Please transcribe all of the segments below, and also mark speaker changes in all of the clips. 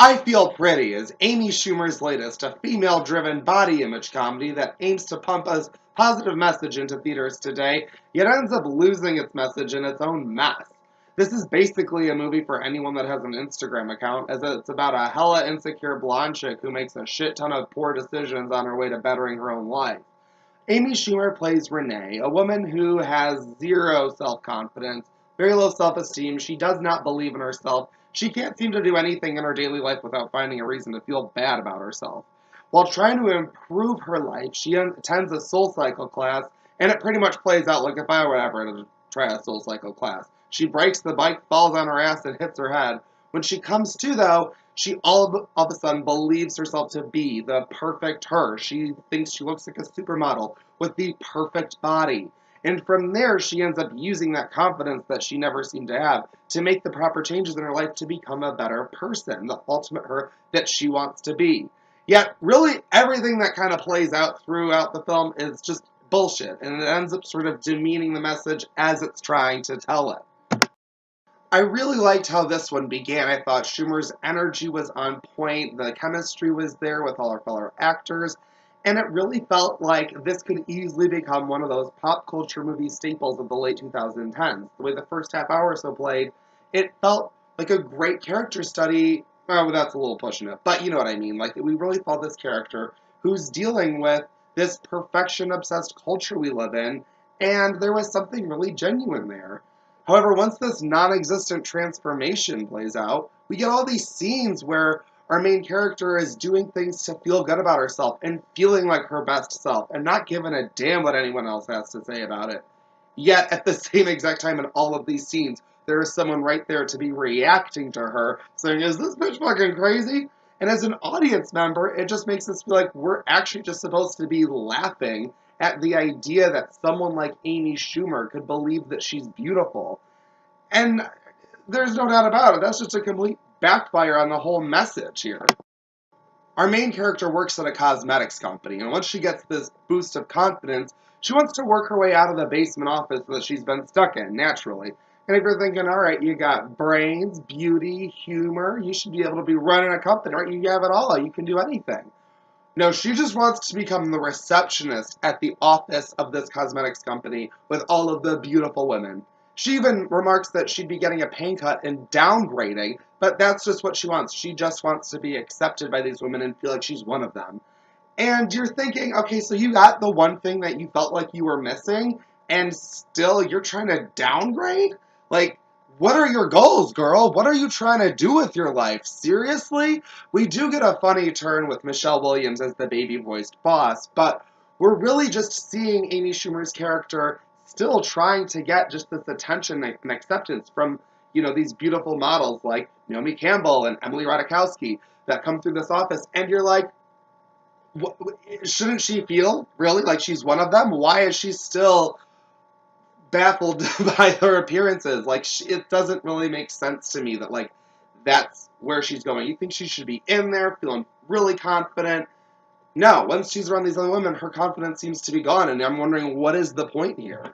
Speaker 1: I Feel Pretty is Amy Schumer's latest, a female-driven body image comedy that aims to pump a positive message into theaters today, yet ends up losing its message in its own mess. This is basically a movie for anyone that has an Instagram account, as it's about a hella insecure blonde chick who makes a shit ton of poor decisions on her way to bettering her own life. Amy Schumer plays Renee, a woman who has zero self-confidence, very low self-esteem. She does not believe in herself. She can't seem to do anything in her daily life without finding a reason to feel bad about herself. While trying to improve her life, she attends a Soul Cycle class, and it pretty much plays out like if I were ever to try a Soul Cycle class. She breaks the bike, falls on her ass, and hits her head. When she comes to, though, she all of a sudden believes herself to be the perfect her. She thinks she looks like a supermodel with the perfect body. And from there, she ends up using that confidence that she never seemed to have to make the proper changes in her life to become a better person, the ultimate her that she wants to be. Yet, really, everything that kind of plays out throughout the film is just bullshit, and it ends up sort of demeaning the message as it's trying to tell it. I really liked how this one began. I thought Schumer's energy was on point, the chemistry was there with all our fellow actors, and it really felt like this could easily become one of those pop culture movie staples of the late 2010s. The way the first half hour or so played, it felt like a great character study. Oh, that's a little pushing it, but you know what I mean. Like, we really felt this character who's dealing with this perfection-obsessed culture we live in, and there was something really genuine there. However, once this non-existent transformation plays out, we get all these scenes where our main character is doing things to feel good about herself and feeling like her best self and not giving a damn what anyone else has to say about it. Yet, at the same exact time in all of these scenes, there is someone right there to be reacting to her, saying, is this bitch fucking crazy? And as an audience member, it just makes us feel like we're actually just supposed to be laughing at the idea that someone like Amy Schumer could believe that she's beautiful. And there's no doubt about it, that's just a complete backfire on the whole message here. Our main character works at a cosmetics company, and once she gets this boost of confidence, she wants to work her way out of the basement office that she's been stuck in, naturally. And if you're thinking, alright, you got brains, beauty, humor, you should be able to be running a company, right? You have it all, you can do anything. No, she just wants to become the receptionist at the office of this cosmetics company with all of the beautiful women. She even remarks that she'd be getting a pay cut and downgrading, but that's just what she wants. She just wants to be accepted by these women and feel like she's one of them. And you're thinking, okay, so you got the one thing that you felt like you were missing, and still you're trying to downgrade? Like, what are your goals, girl? What are you trying to do with your life? Seriously? We do get a funny turn with Michelle Williams as the baby-voiced boss, but we're really just seeing Amy Schumer's character still trying to get just this attention and acceptance from, these beautiful models like Naomi Campbell and Emily Ratajkowski that come through this office, and you're like, what, shouldn't she feel really like she's one of them? Why is she still baffled by her appearances? Like, it doesn't really make sense to me that, like, that's where she's going. You think she should be in there feeling really confident. No, once she's around these other women, her confidence seems to be gone, and I'm wondering, what is the point here?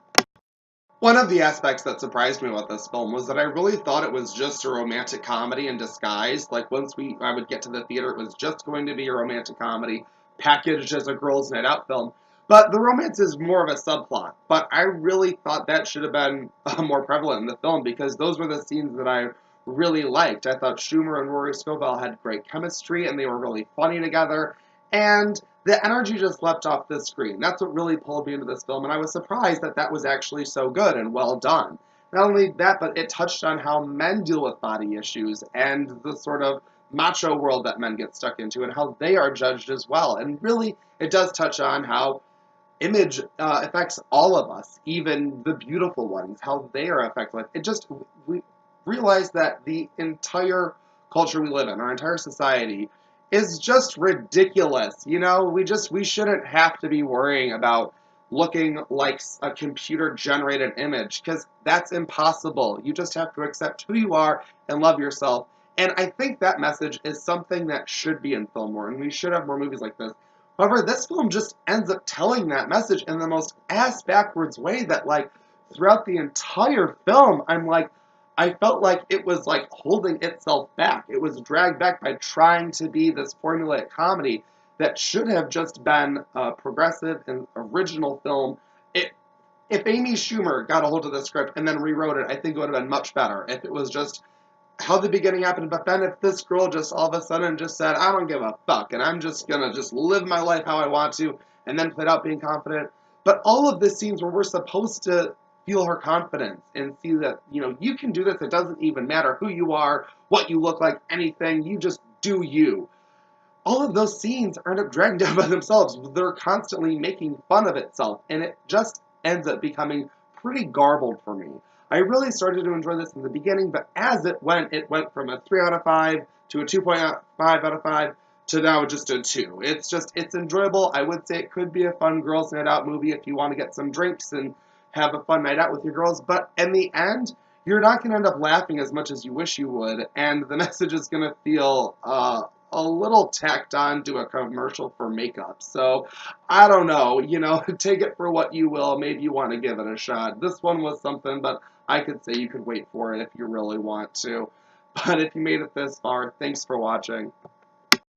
Speaker 1: One of the aspects that surprised me about this film was that I really thought it was just a romantic comedy in disguise. Like, I would get to the theater, it was just going to be a romantic comedy packaged as a girls' night out film. But the romance is more of a subplot. But I really thought that should have been more prevalent in the film, because those were the scenes that I really liked. I thought Schumer and Rory Scovel had great chemistry, and they were really funny together. And the energy just leapt off the screen. That's what really pulled me into this film, and I was surprised that that was actually so good and well done. Not only that, but it touched on how men deal with body issues and the sort of macho world that men get stuck into and how they are judged as well. And really, it does touch on how image affects all of us, even the beautiful ones, how they are affected. We realize that the entire culture we live in, our entire society, is just ridiculous. We shouldn't have to be worrying about looking like a computer-generated image, because that's impossible. You just have to accept who you are and love yourself. And I think that message is something that should be in film more, and we should have more movies like this. However, this film just ends up telling that message in the most ass-backwards way that, like, throughout the entire film, I'm like, I felt like it was like holding itself back. It was dragged back by trying to be this formulaic comedy that should have just been a progressive and original film. It, if Amy Schumer got a hold of the script and then rewrote it, I think it would have been much better. If it was just how the beginning happened, but then if this girl just all of a sudden just said, I don't give a fuck, and I'm just gonna just live my life how I want to, and then played out being confident. But all of the scenes where we're supposed to feel her confidence and see that, you can do this, it doesn't even matter who you are, what you look like, anything, you just do you. All of those scenes end up dragged down by themselves. They're constantly making fun of itself, and it just ends up becoming pretty garbled for me. I really started to enjoy this in the beginning, but as it went from a 3 out of 5 to a 2.5 out of 5 to now just a 2. It's enjoyable. I would say it could be a fun girls' night out movie if you want to get some drinks and have a fun night out with your girls, but in the end, you're not going to end up laughing as much as you wish you would, and the message is going to feel a little tacked on to a commercial for makeup. So, I don't know, take it for what you will. Maybe you want to give it a shot. This one was something, but I could say you could wait for it if you really want to. But if you made it this far, thanks for watching.